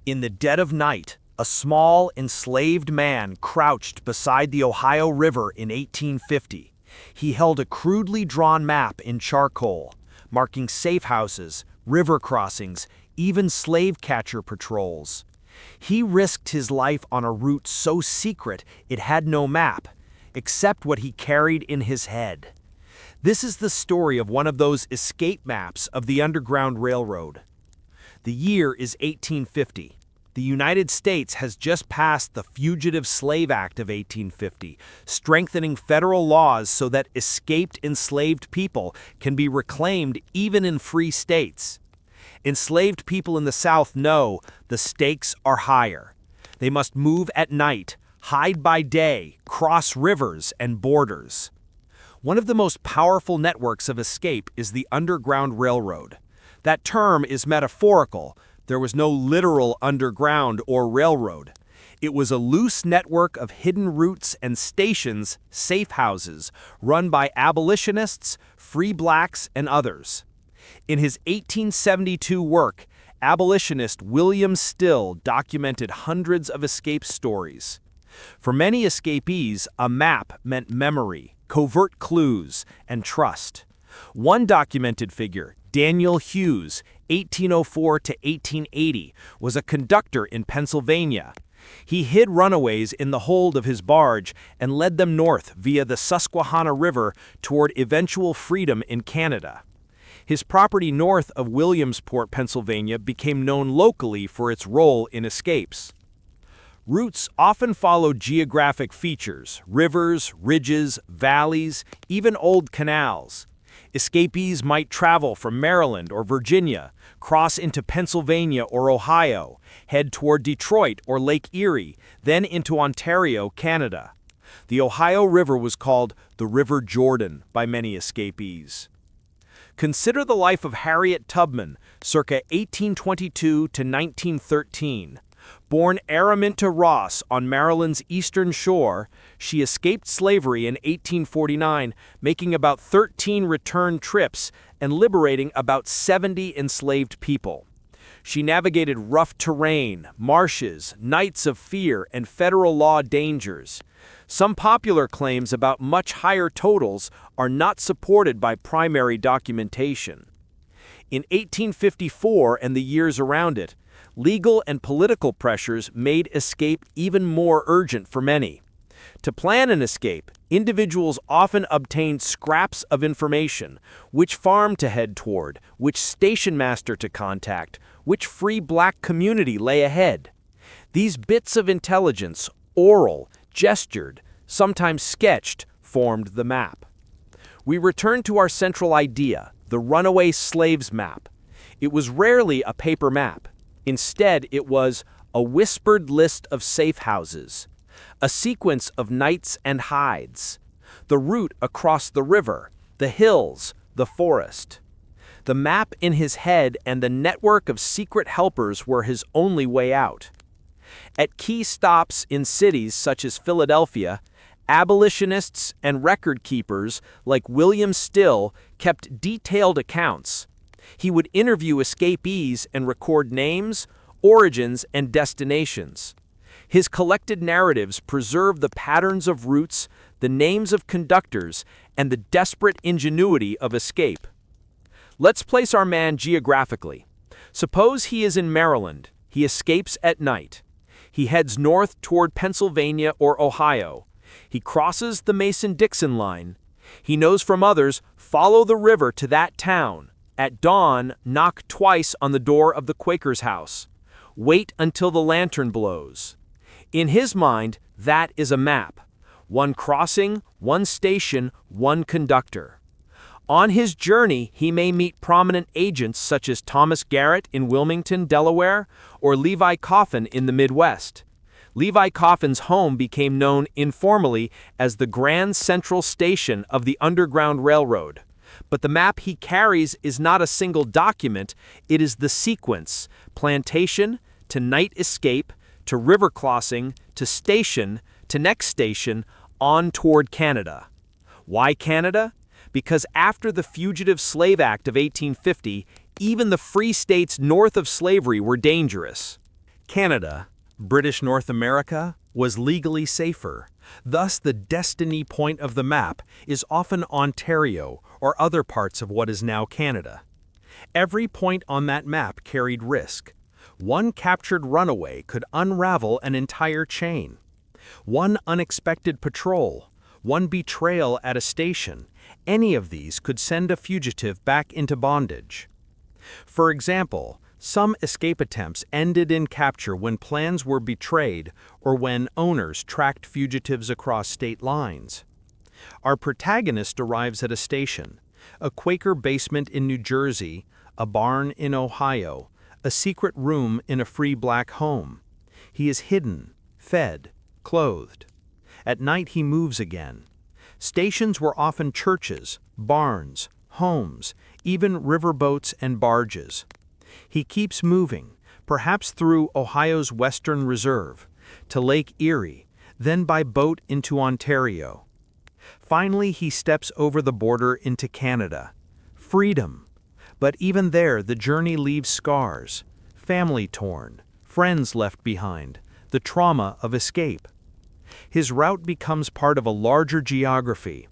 In the dead of night, a small, enslaved man crouched beside the Ohio River in 1850. He held a crudely drawn map in charcoal, marking safe houses, river crossings, even slave catcher patrols. He risked his life on a route so secret it had no map, except what he carried in his head. This is the story of one of those escape maps of the Underground Railroad. The year is 1850. The United States has just passed the Fugitive Slave Act of 1850, strengthening federal laws so that escaped enslaved people can be reclaimed even in free states. Enslaved people in the South know the stakes are higher. They must move at night, hide by day, cross rivers and borders. One of the most powerful networks of escape is the Underground Railroad. That term is metaphorical. There was no literal underground or railroad. It was a loose network of hidden routes and stations, safe houses, run by abolitionists, free blacks, and others. In his 1872 work, abolitionist William Still documented hundreds of escape stories. For many escapees, a map meant memory, covert clues, and trust. One documented figure, Daniel Hughes, 1804 to 1880, was a conductor in Pennsylvania. He hid runaways in the hold of his barge and led them north via the Susquehanna River toward eventual freedom in Canada. His property north of Williamsport, Pennsylvania, became known locally for its role in escapes. Routes often follow geographic features, rivers, ridges, valleys, even old canals. Escapees might travel from Maryland or Virginia, cross into Pennsylvania or Ohio, head toward Detroit or Lake Erie, then into Ontario, Canada. The Ohio River was called the River Jordan by many escapees. Consider the life of Harriet Tubman, circa 1822 to 1913. Born Araminta Ross on Maryland's eastern shore, she escaped slavery in 1849, making about 13 return trips and liberating about 70 enslaved people. She navigated rough terrain, marshes, nights of fear, and federal law dangers. Some popular claims about much higher totals are not supported by primary documentation. In 1854 and the years around it, legal and political pressures made escape even more urgent for many. To plan an escape, individuals often obtained scraps of information: which farm to head toward, which station master to contact, which free black community lay ahead. These bits of intelligence, oral, gestured, sometimes sketched, formed the map. We return to our central idea, the runaway slaves map. It was rarely a paper map. Instead, it was a whispered list of safe houses, a sequence of nights and hides, the route across the river, the hills, the forest. The map in his head and the network of secret helpers were his only way out. At key stops in cities such as Philadelphia, abolitionists and record keepers like William Still kept detailed accounts. He would interview escapees and record names, origins, and destinations. His collected narratives preserve the patterns of routes, the names of conductors, and the desperate ingenuity of escape. Let's place our man geographically. Suppose he is in Maryland. He escapes at night. He heads north toward Pennsylvania or Ohio. He crosses the Mason-Dixon line. He knows from others, follow the river to that town. At dawn, knock twice on the door of the Quaker's house. Wait until the lantern blows. In his mind, that is a map. One crossing, one station, one conductor. On his journey, he may meet prominent agents such as Thomas Garrett in Wilmington, Delaware, or Levi Coffin in the Midwest. Levi Coffin's home became known informally as the Grand Central Station of the Underground Railroad. But the map he carries is not a single document, it is the sequence: plantation, to night escape, to river crossing, to station, to next station, on toward Canada. Why Canada? Because after the Fugitive Slave Act of 1850, even the free states north of slavery were dangerous. Canada, British North America, was legally safer. Thus, the destiny point of the map is often Ontario or other parts of what is now Canada. Every point on that map carried risk. One captured runaway could unravel an entire chain. One unexpected patrol, one betrayal at a station, any of these could send a fugitive back into bondage. For example, some escape attempts ended in capture when plans were betrayed or when owners tracked fugitives across state lines. Our protagonist arrives at a station, a Quaker basement in New Jersey, a barn in Ohio, a secret room in a free black home. He is hidden, fed, clothed. At night he moves again. Stations were often churches, barns, homes, even riverboats and barges. He keeps moving, perhaps through Ohio's Western Reserve, to Lake Erie, then by boat into Ontario. Finally, he steps over the border into Canada. Freedom. But even there, the journey leaves scars. Family torn, friends left behind, the trauma of escape. His route becomes part of a larger geography,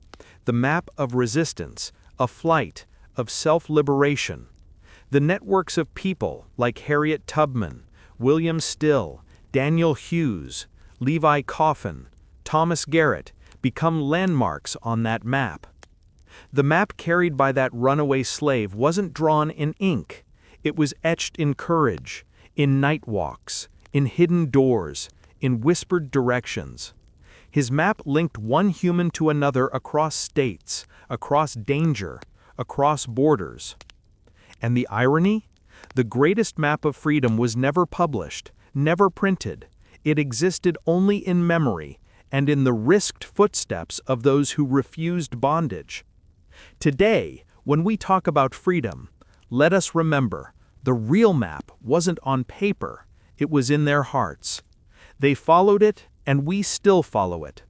the map of resistance, of flight, of self-liberation. The networks of people like Harriet Tubman, William Still, Daniel Hughes, Levi Coffin, Thomas Garrett become landmarks on that map. The map carried by that runaway slave wasn't drawn in ink. It was etched in courage, in night walks, in hidden doors, in whispered directions. His map linked one human to another across states, across danger, across borders. And the irony? The greatest map of freedom was never published, never printed. It existed only in memory and in the risked footsteps of those who refused bondage. Today, when we talk about freedom, let us remember, the real map wasn't on paper, it was in their hearts. They followed it, and we still follow it.